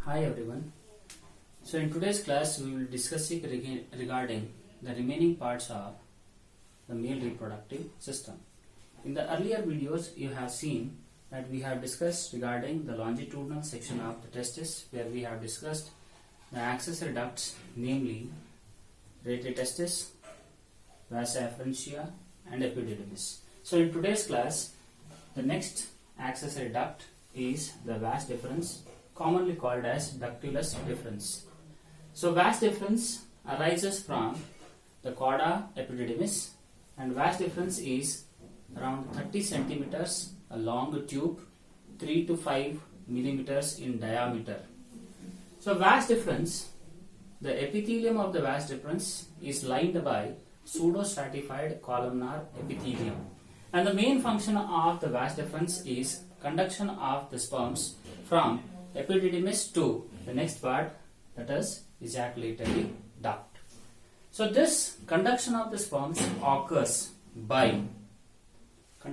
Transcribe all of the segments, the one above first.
Hi everyone. So in today's class we will discuss regarding the remaining parts of the male reproductive system. In the earlier videos you have seen that we have discussed regarding the longitudinal section of the testis, where we have discussed the accessory ducts, namely rete testis, vasa efferentia and epididymis. So in today's class the next accessory duct is the vas deferens, commonly called as ductus deferens. So vas deferens arises from the chorda epididymis, and vas deferens is around 30 centimeters, a long tube, 3 to 5 millimeters in diameter. So vas deferens, the epithelium of the vas deferens is lined by pseudostratified columnar epithelium, and the main function of the vas deferens is conduction of the sperms from epididymis to the next part, that is ejaculatory duct. So this conduction of the sperms occurs by the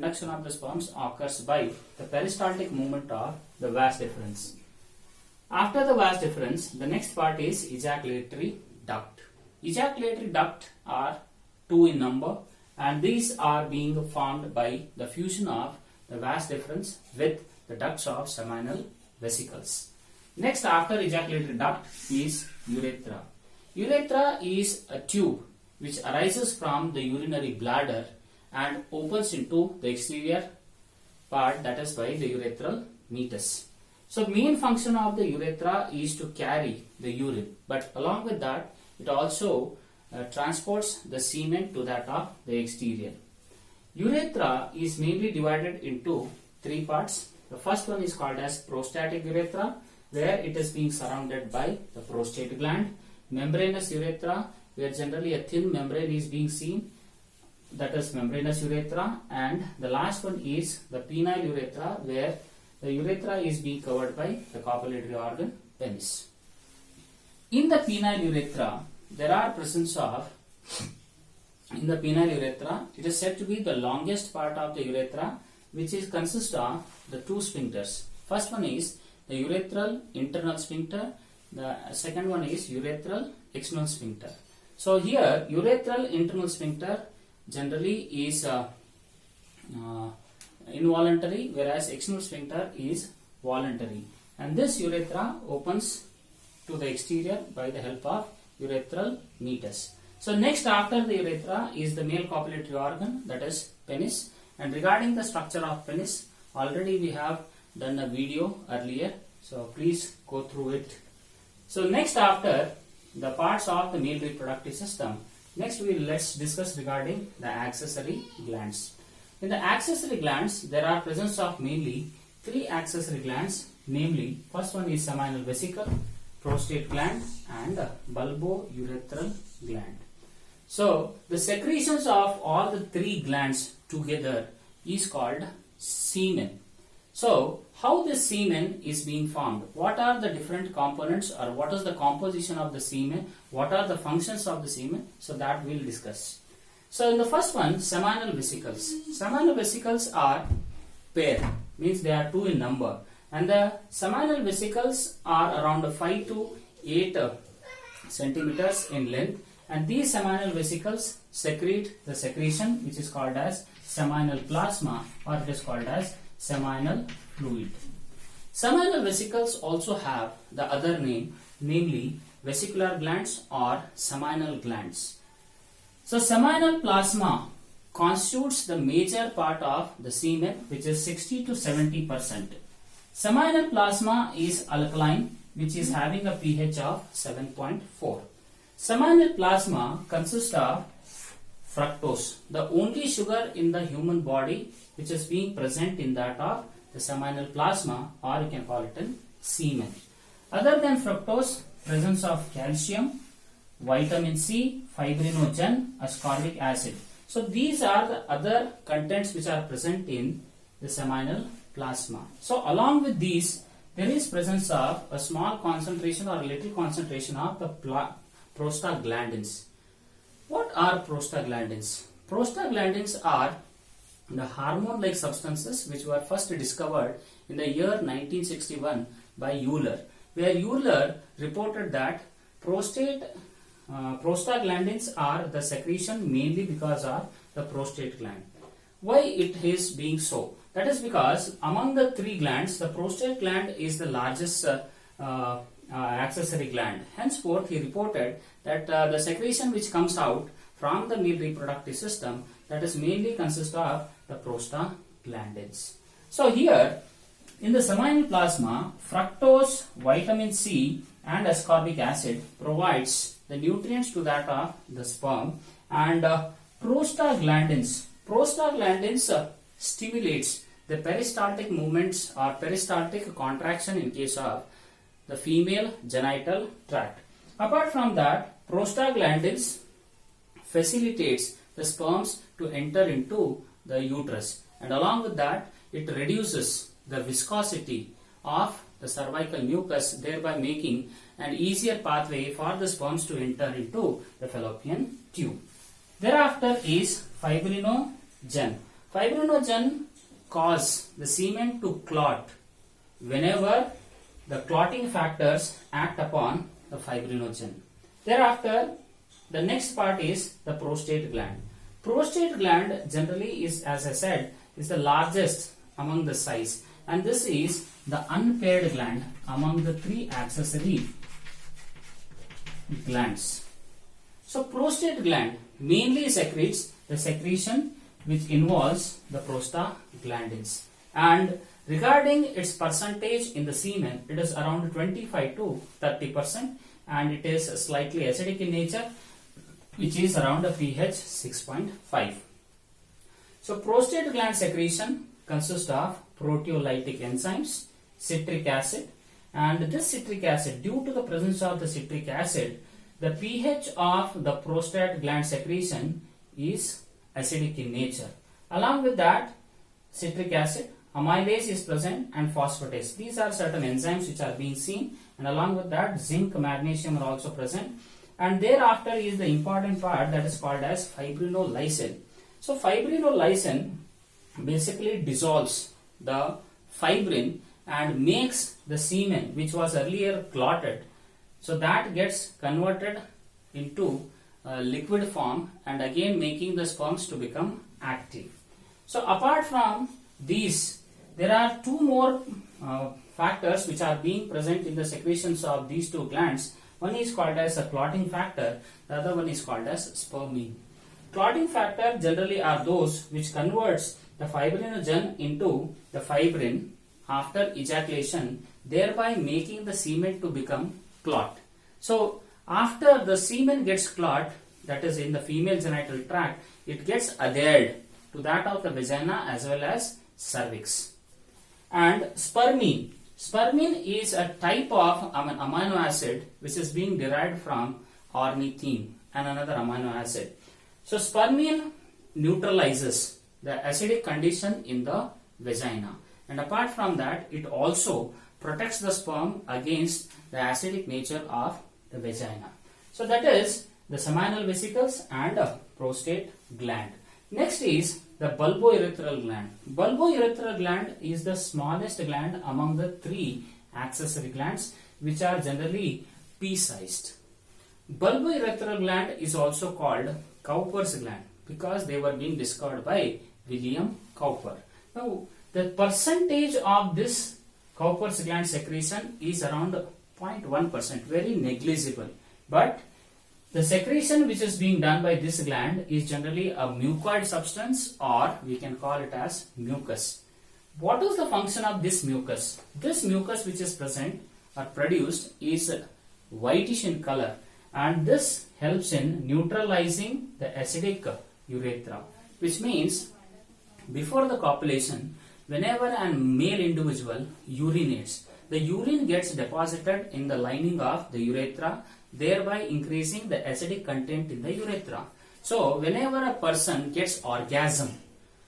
peristaltic movement of the vas deferens. After the vas deferens, the next part is ejaculatory duct. Ejaculatory duct are two in number, and these are being formed by the fusion of the vas deferens with the ducts of seminal vesicles. Next, after ejaculatory duct is urethra. Urethra is a tube which arises from the urinary bladder and opens into the exterior part, that is by the urethral meatus. So main function of the urethra is to carry the urine, but along with that it also transports the semen to that of the exterior. Urethra is mainly divided into three parts. The first one is called as prostatic urethra, where it is being surrounded by the prostate gland. Membranous urethra, where generally a thin membrane is being seen, that is membranous urethra. And the last one is the penile urethra, where the urethra is being covered by the copulatory organ penis. In the penile urethra, there are presence of, in the penile urethra, it is said to be the longest part of the urethra, which is consists of the two sphincters. First one is the urethral internal sphincter, the second one is urethral external sphincter. So here urethral internal sphincter generally is involuntary, whereas external sphincter is voluntary, and this urethra opens to the exterior by the help of urethral meatus. So next after the urethra is the male copulatory organ, that is penis. And regarding the structure of penis, already we have done a video earlier, so please go through it. So next after the parts of the male reproductive system, next let's discuss regarding the accessory glands. In the accessory glands, there are presence of mainly three accessory glands, namely first one is seminal vesicle, prostate gland and bulbourethral gland. So the secretions of all the three glands together is called semen. So how this semen is being formed? What are the different components, or what is the composition of the semen? What are the functions of the semen? So that we'll discuss. So in the first one, seminal vesicles. Seminal vesicles are pair, means they are two in number, and the seminal vesicles are around 5 to 8 centimeters in length, and these seminal vesicles secrete the secretion which is called as seminal plasma, or it is called as seminal fluid. Seminal vesicles also have the other name, namely vesicular glands or seminal glands. So seminal plasma constitutes the major part of the semen, which is 60 to 70%. Seminal plasma is alkaline, which is having a pH of 7.4. Seminal plasma consists of fructose, the only sugar in the human body which is being present in that of the seminal plasma, or you can call it in semen. Other than fructose, presence of calcium, vitamin C, fibrinogen, ascorbic acid. So these are the other contents which are present in the seminal plasma. So along with these, there is presence of a small concentration or a little concentration of the prostaglandins. What are prostaglandins? Prostaglandins are the hormone-like substances which were first discovered in the year 1961 by Euler. where Euler reported that prostaglandins are the secretion mainly because of the prostate gland. Why it is being so? That is because among the three glands, the prostate gland is the largest accessory gland. Henceforth, he reported that the secretion which comes out from the male reproductive system, that is mainly consists of the prostaglandins. So here, in the seminal plasma, fructose, vitamin C and ascorbic acid provides the nutrients to that of the sperm, and prostaglandins stimulates the peristaltic movements or peristaltic contraction in case of the female genital tract. Apart from that, prostaglandins facilitates the sperms to enter into the uterus, and along with that, it reduces the viscosity of the cervical mucus, thereby making an easier pathway for the sperms to enter into the fallopian tube. Thereafter is fibrinogen. Fibrinogen cause the semen to clot whenever the clotting factors act upon the fibrinogen. Thereafter, the next part is the prostate gland. Prostate gland generally is, as I said, is the largest among the size, and this is the unpaired gland among the three accessory glands. So prostate gland mainly secretes the secretion which involves the prostaglandins, and regarding its percentage in the semen, it is around 25 to 30%, and it is slightly acidic in nature, which is around a pH 6.5. So prostate gland secretion consists of proteolytic enzymes, citric acid, and this citric acid, due to the presence of the citric acid, the pH of the prostate gland secretion is acidic in nature. Along with that, citric acid, amylase is present, and phosphatase. These are certain enzymes which are being seen, and along with that, zinc, magnesium are also present. And thereafter is the important part that is called as fibrinolysin. So fibrinolysin basically dissolves the fibrin and makes the semen which was earlier clotted, so that gets converted into liquid form, and again making the sperms to become active. So apart from these, there are two more factors which are being present in the secretions of these two glands. One is called as a clotting factor, the other one is called as spermine. Clotting factor generally are those which converts the fibrinogen into the fibrin after ejaculation, thereby making the semen to become clot. So after the semen gets clot, that is in the female genital tract, it gets adhered to that of the vagina as well as cervix. And spermine. Spermine is a type of amino acid which is being derived from ornithine and another amino acid. So spermine neutralizes the acidic condition in the vagina, and apart from that, it also protects the sperm against the acidic nature of the vagina. So that is the seminal vesicles and prostate gland. Next is the bulbourethral gland. Bulbourethral gland is the smallest gland among the three accessory glands, which are generally pea-sized. Bulbourethral gland is also called Cowper's gland because they were being discovered by William Cowper. Now, the percentage of this Cowper's gland secretion is around 0.1%, very negligible. But the secretion which is being done by this gland is generally a mucoid substance, or we can call it as mucus. What is the function of this mucus? This mucus which is present or produced is whitish in color, and this helps in neutralizing the acidic urethra, which means before the copulation, whenever a male individual urinates, the urine gets deposited in the lining of the urethra, thereby increasing the acidic content in the urethra. So whenever a person gets orgasm,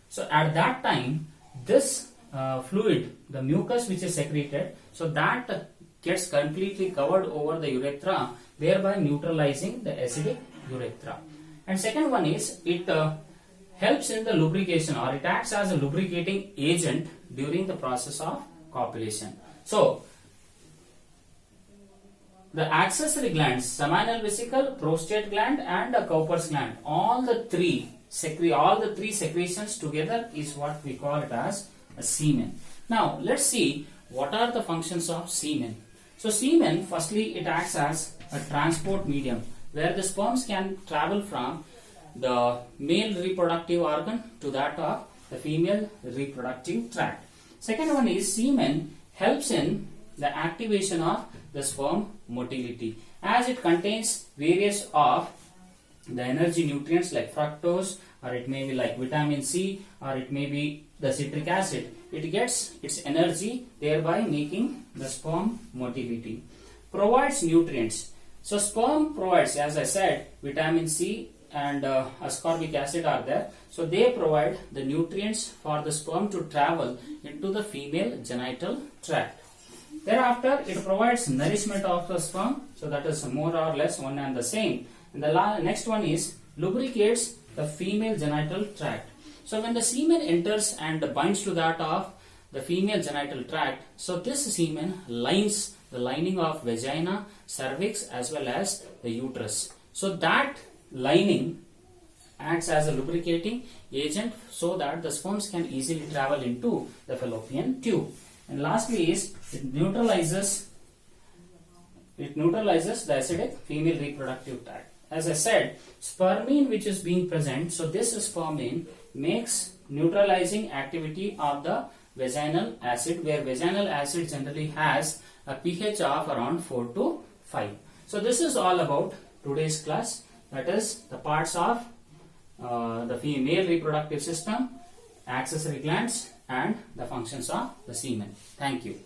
so at that time this fluid, the mucus which is secreted, so that gets completely covered over the urethra, thereby neutralizing the acidic urethra. And second one is it helps in the lubrication, or it acts as a lubricating agent during the process of copulation. So the accessory glands, seminal vesicle, prostate gland, and a Cowper's gland, all the three secretions together is what we call it as a semen. Now let's see what are the functions of semen. So semen, firstly, it acts as a transport medium where the sperms can travel from the male reproductive organ to that of the female reproductive tract. Second one is semen helps in the activation of the sperm motility, as it contains various of the energy nutrients like fructose, or it may be like vitamin C, or it may be the citric acid. It gets its energy, thereby making the sperm motility. Provides nutrients. So sperm provides, as I said, vitamin C and ascorbic acid are there. So they provide the nutrients for the sperm to travel into the female genital tract. Thereafter, it provides nourishment of the sperm. So that is more or less one and the same. And the next one is lubricates the female genital tract. So when the semen enters and binds to that of the female genital tract, so this semen lines the lining of vagina, cervix, as well as the uterus. So that lining acts as a lubricating agent so that the sperms can easily travel into the fallopian tube. And lastly is it neutralizes the acidic female reproductive tract. As I said, spermine which is being present, so this spermine makes neutralizing activity of the vaginal acid, where vaginal acid generally has a pH of around 4 to 5. So this is all about today's class, that is the parts of the female reproductive system, accessory glands, and the functions of the semen. Thank you.